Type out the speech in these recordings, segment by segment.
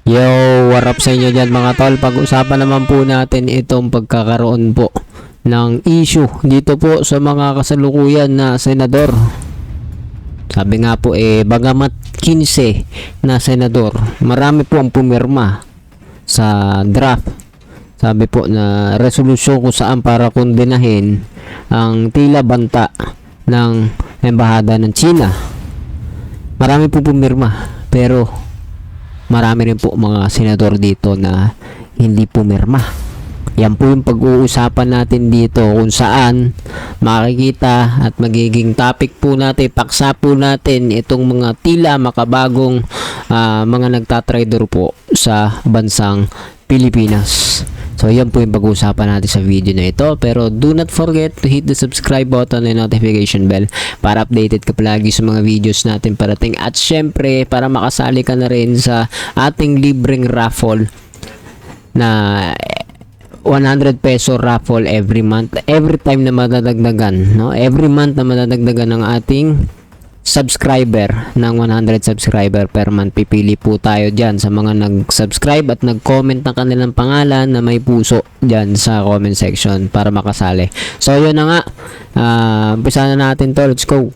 Yo, what up sa inyo dyan mga tol? Pag-usapan naman po natin itong pagkakaroon po ng issue dito po sa mga kasalukuyan na senador. Sabi nga po bagamat 15 na senador, marami po ang pumirma sa draft. Sabi po na resolusyon kung saan para kondenahin ang tila banta ng embahada ng China. Marami po pumirma, pero marami rin po mga senador dito na hindi pumirma. Yan po yung pag-uusapan natin dito kung saan makikita at magiging topic po natin, paksa po natin itong mga tila makabagong mga nagtatrader po sa bansang Pilipinas. So yan po yung pag-uusapan natin sa video na ito. Pero do not forget to hit the subscribe button and notification bell para updated ka palagi sa mga videos natin parating. At syempre para makasali ka na rin sa ating libreng raffle na 100 peso raffle every month. Every time na madadagdagan, no? Every month na madadagdagan ng ating subscriber ng 100 subscriber per month. Pipili po tayo dyan sa mga nag-subscribe at nag-comment ng kanilang pangalan na may puso dyan sa comment section para makasali. So yun na nga, umpisa na natin to. Let's go.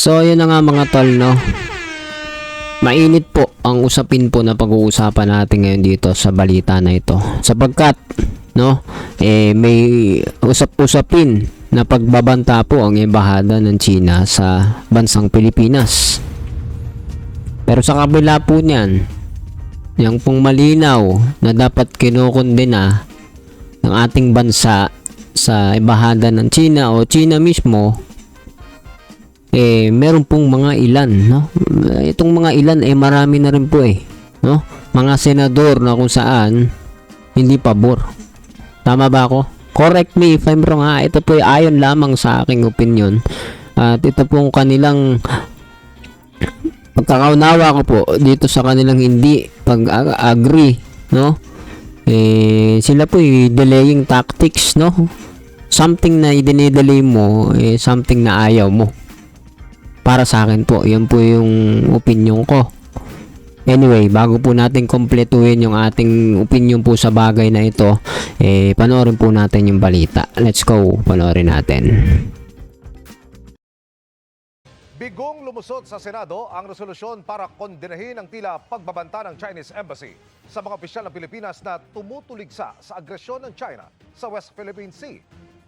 So yun na nga mga tol, no? Mainit po ang usapin po na pag-uusapan natin ngayon dito sa balita na ito. Sapagkat, no, may usap-usapin na pagbabanta po ang embahada ng China sa bansang Pilipinas. Pero sa kabila po niyan, yung pong malinaw na dapat kinukondena ng ating bansa sa embahada ng China o China mismo, meron pong mga ilan, no? Itong mga ilan marami na rin po no? Mga senador na kung saan hindi pabor. Tama ba ako? Correct me if I'm wrong ha. Ito po ayon lamang sa aking opinion. At ito pong kanilang pagkakaunawa ko po dito sa kanilang hindi pag-agree, no? Sila po delaying tactics, no? Something na i-delay mo, something na ayaw mo. Para sa akin po, yan po yung opinion ko. Anyway, bago po natin kompletuhin yung ating opinion po sa bagay na ito, panoorin po natin yung balita. Let's go, panoorin natin. Bigong lumusot sa Senado ang resolusyon para kondenahin ang tila pagbabanta ng Chinese Embassy sa mga opisyal ng Pilipinas na tumutuligsa sa agresyon ng China sa West Philippine Sea.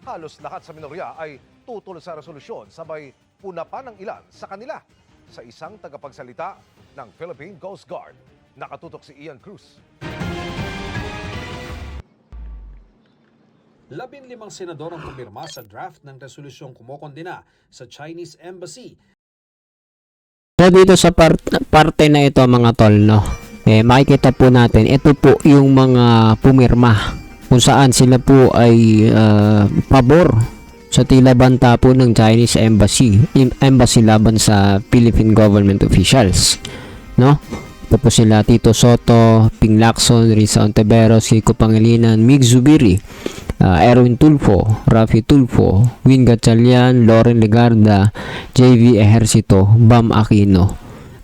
Halos lahat sa minorya ay tutol sa resolusyon, sabay puna pa ng ilan sa kanila. Sa isang tagapagsalita ng Philippine Coast Guard, nakatutok si Ian Cruz. 15 senador ang pumirma sa draft ng resolusyong kumokondena sa Chinese Embassy. So dito sa parte na ito mga tol, no? Makikita po natin, ito po yung mga pumirma kung saan sila po ay pabor sa tila banta po ng Chinese embassy laban sa Philippine government officials, no? Ito po sila Tito Soto, Ping Lacson, Risa Ontiveros, Kiko Pangilinan, Mig Zubiri, Erwin Tulfo, Rafi Tulfo, Win Gatchalian, Loren Legarda, JV Ejercito, Bam Aquino,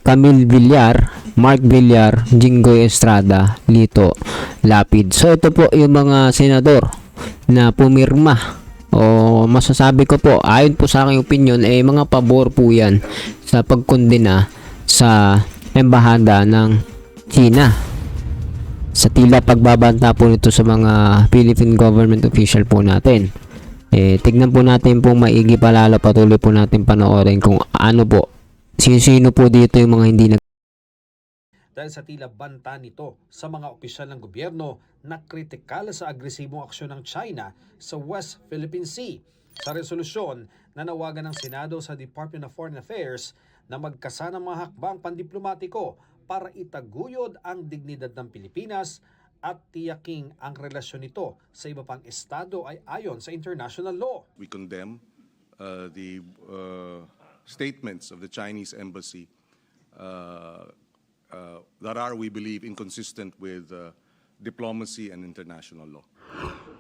Camille Villar, Mark Villar, Jinggoy Estrada, Lito Lapid. So ito po yung mga senador na pumirma, o masasabi ko po, ayon po sa aking opinion, mga pabor po yan sa pagkondena sa embahada ng China sa tila pagbabanta po nito sa mga Philippine government official po natin. Tignan po natin po maigi palalo, patuloy po natin panoorin kung ano po, sino po dito yung mga hindi Dahil sa tila banta nito sa mga opisyal ng gobyerno na kritikal sa agresibong aksyon ng China sa West Philippine Sea. Sa resolusyon, nanawagan ng Senado sa Department of Foreign Affairs na magkasa ng mga hakbang pandiplomatiko para itaguyod ang dignidad ng Pilipinas at tiyaking ang relasyon nito sa iba pang estado ay ayon sa international law. We condemn the statements of the Chinese embassy that are, we believe, inconsistent with diplomacy and international law.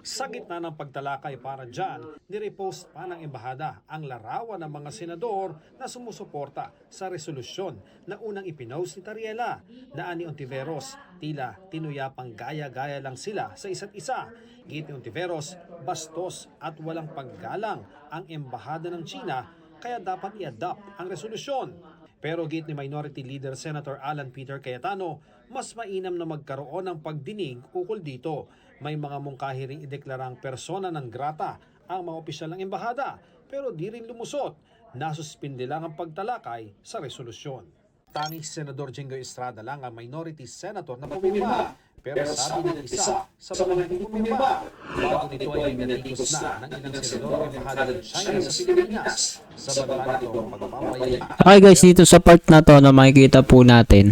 Sa gitna ng pagtalakay para dyan, nirepost pa ng embahada ang larawan ng mga senador na sumusuporta sa resolusyon na unang ipinost ni Tariela. Naan ni Ontiveros, tila tinuyapang gaya-gaya lang sila sa isa't isa. Git ni Ontiveros, bastos at walang paggalang ang embahada ng China, kaya dapat i-adopt ang resolusyon. Pero git ni Minority Leader Senator Alan Peter Cayetano, mas mainam na magkaroon ng pagdinig ukol dito. May mga mungkahi ring ideklarang persona non grata ang mga opisyal ng embahada, pero di rin lumusot. Nasuspinde lang ang pagtalakay sa resolusyon. Tanging Senador Jinggoy Estrada lang ang minority senator na pumirma. Pero sabi ng isa sa mga hindi pumirma, bago nito ay natikos na ng ilang senador ng embahada ng China sa Pilipinas. Sa banda nito ang pagpapayag. Okay guys, dito sa part na to na makikita po natin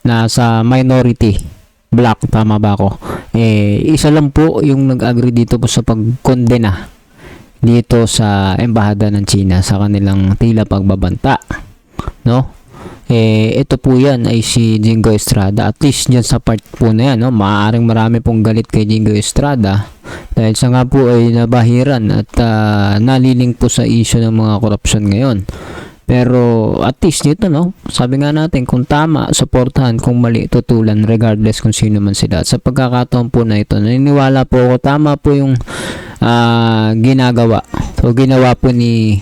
na sa minority black, tama ba ako? Isa lang po yung nag-agree dito po sa pagkondena dito sa embahada ng China sa kanilang tila pagbabanta, no? Ito po yan ay si Jinggoy Estrada. At least dyan sa part po na yan, no? Maaaring marami pong galit kay Jinggoy Estrada dahil sa nga po ay nabahiran at naliling po sa issue ng mga korupsyon ngayon. Pero at least dito, no, sabi nga natin, kung tama, suportahan, kung mali, tutulan, regardless kung sino man sila. At sa pagkakataon po na ito, naniniwala po ako, tama po yung ginagawa. So, ginawa po ni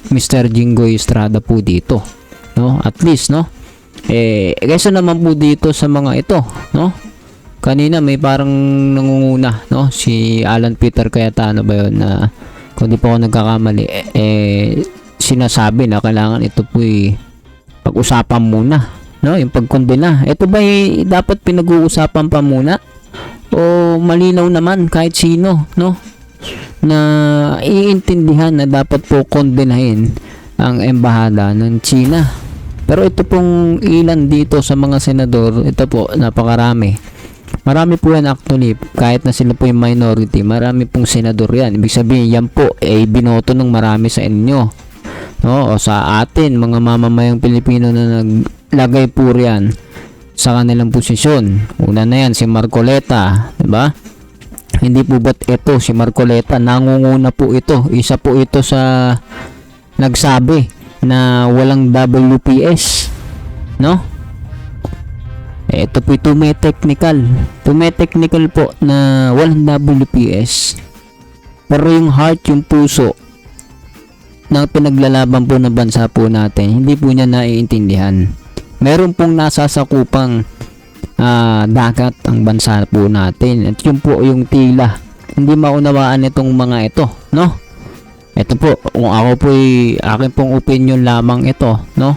Mr. Jinggoy Estrada po dito. No? At least, no? Kaysa naman po dito sa mga ito, no? Kanina may parang nangunguna, no? Si Alan Peter Cayetano ba yun na, kung di po ako nagkakamali, sinasabi na kailangan ito po pag-usapan muna, no? Yung pagkondena. Ito ba dapat pinag-uusapan pa muna? O malinaw naman kahit sino, no? Na iintindihan na dapat po kondenahin ang embahada ng China. Pero ito pong ilan dito sa mga senador, ito po napakarami. Marami po yan actually, kahit na sila po yung minority, marami pong senador yan. Ibig sabihin, yan po binoto ng marami sa inyo. No, o sa atin, mga mamamayang Pilipino na naglagay po riyan sa kanilang posisyon. Una na yan, si Marcoleta, diba? Hindi po ba't ito, si Marcoleta, nangunguna po ito. Isa po ito sa nagsabi na walang WPS, no? Ito po technical po na walang WPS. Pero yung heart, yung puso ng pinaglalaban po ng bansa po natin, hindi po niya naiintindihan. Meron pong nasasakupang dagat ang bansa po natin. At yun po yung tila hindi maunawaan itong mga ito, no? Ito po, kung ako po akin pong opinion lamang ito, no?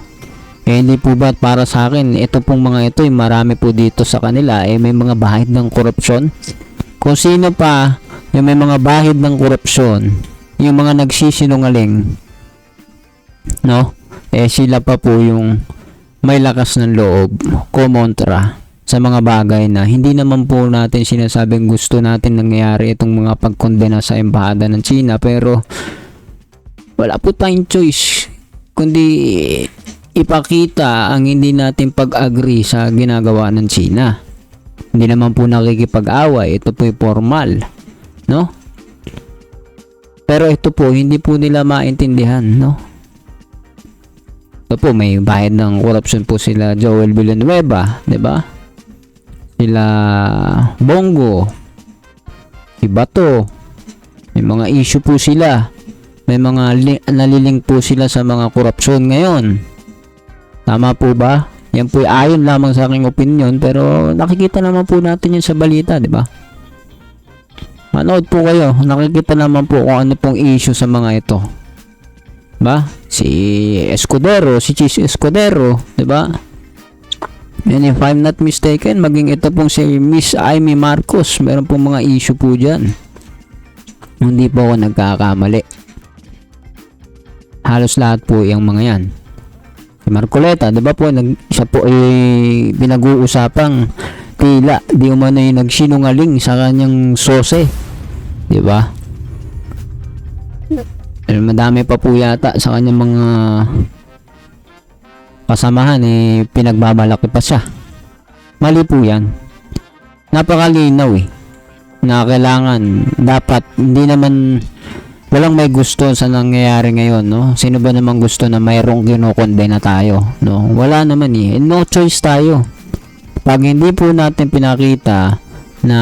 Hindi po ba para sa akin, ito pong mga ito, marami po dito sa kanila, may mga bahid ng korupsyon. Kung sino pa yung may mga bahid ng korupsyon, yung mga nagsisinungaling, no? Sila pa po yung may lakas ng loob kumontra sa mga bagay na hindi naman po natin sinasabing gusto natin nangyayari itong mga pagkondena sa embahada ng China, pero wala po tayong choice kundi ipakita ang hindi natin pag-agree sa ginagawa ng China. Hindi naman po nakikipag-away, ito po formal, no? Pero ito po hindi po nila maintindihan, no? Ito po, may bahid ng corruption po sila Joel Villanueva, di ba? Sila Bongo, si Bato, may mga issue po sila, may mga naliling po sila sa mga korupsyon ngayon. Tama po ba? Yan po ayon lamang sa aking opinion, pero nakikita naman po natin yun sa balita, di ba? Manood po kayo, nakikita naman po kung ano pong issue sa mga ito. Ba? Si Escudero, si Chis Escudero, 'di ba? And if I'm not mistaken, maging ito pong si Miss Amy Marcos, meron pong mga issue po diyan. Hindi po ako nagkakamali. Halos lahat po yung mga yan. Si Marcoleta, 'di ba po, siya po ay pinag-uusapang tila di umano yung nagsinungaling sa kanyang sose, 'di ba? Madami pa po yata sa kanyang mga kasamahan pinagbabalaki pa siya. Mali po yan. Napakalinaw na kailangan dapat hindi naman walang may gusto sa nangyayari ngayon, no? Sino ba naman gusto na mayroong kinokondena tayo, no? Wala naman no choice tayo. Pag hindi po natin pinakita na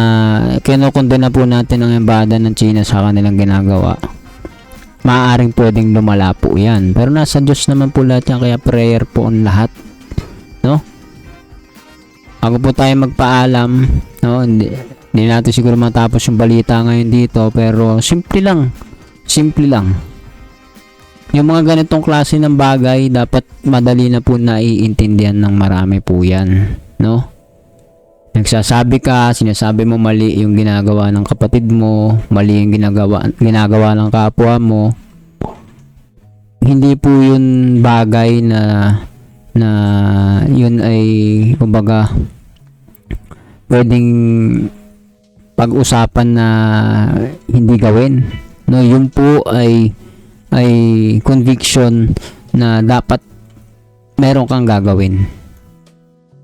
kinokondena po natin ang embahada ng China sa kanilang ginagawa, maaaring pwedeng lumala po yan. Pero nasa Diyos naman po lahat yan, kaya prayer po ang lahat, no? Bago po tayo magpaalam, no? Hindi natin siguro matapos yung balita ngayon dito, pero simple lang. Yung mga ganitong klase ng bagay, dapat madali na po naiintindihan ng marami po yan, no? Nagsasabi ka, sinasabi mo mali yung ginagawa ng kapatid mo, mali yung ginagawa ng kapwa mo. Hindi po yun bagay na yun ay kumbaga pwedeng pag-usapan na hindi gawin, no? Yun po ay conviction na dapat meron kang gagawin.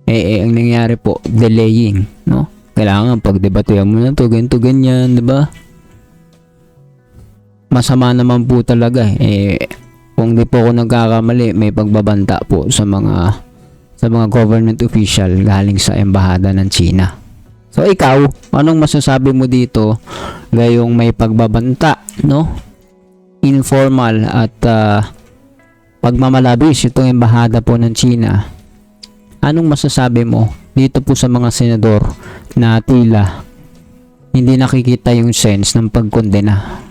Ang nangyari po, delaying, no? Kailangan pagdebatehan mo na to, ganito, ganyan, di ba? Masama naman po talaga kung di po ako nagkakamali, may pagbabanta po sa mga government official galing sa embahada ng China. So ikaw, anong masasabi mo dito gayong may pagbabanta, no? Informal at pagmamalabis itong embahada po ng China. Anong masasabi mo dito po sa mga senador na tila hindi nakikita yung sense ng pagkondena?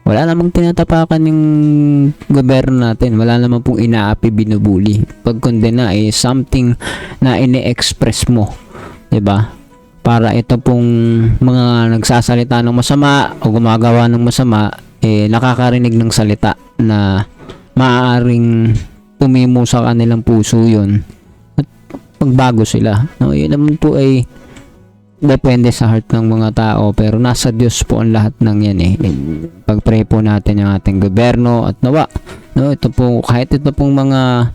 Wala namang tinatapakan yung gobyerno natin. Wala namang pong inaapi, binubuli. Pagkondena ay something na ini-express mo, 'di ba? Para ito pong mga nagsasalita ng masama o gumagawa ng masama nakakarinig ng salita na maaaring tumimo sa kanilang puso 'yon. Pagbago sila, no? Yun naman po ay depende sa heart ng mga tao, pero nasa Diyos po ang lahat ng yan pag-pray po natin yung ating gobyerno at nawa, no? Ito po, kahit ito pong mga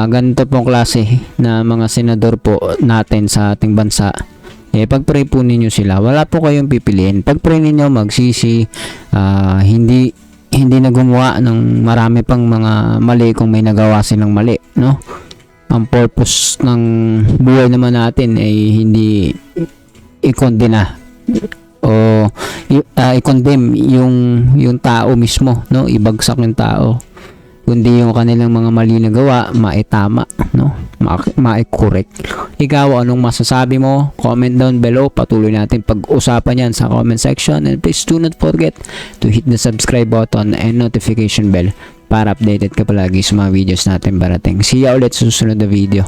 ganito pong klase na mga senador po natin sa ating bansa, pag-pray po ninyo sila. Wala po kayong pipiliin. Pag-pray ninyo, magsisi, hindi na gumawa ng marami pang mga mali kung may nagawa silang mali, no? Ang purpose ng buhay naman natin ay hindi i-condemn o i-condemn yung tao mismo, no? Ibagsak yung tao, kundi yung kanilang mga mali na gawa maitama, no? Ma-correct. Ikaw, anong masasabi mo? Comment down below. Patuloy natin pag-usapan yan sa comment section, and please do not forget to hit the subscribe button and notification bell para updated ka palagi sa mga videos natin parating. See ya ulit sa susunod na video.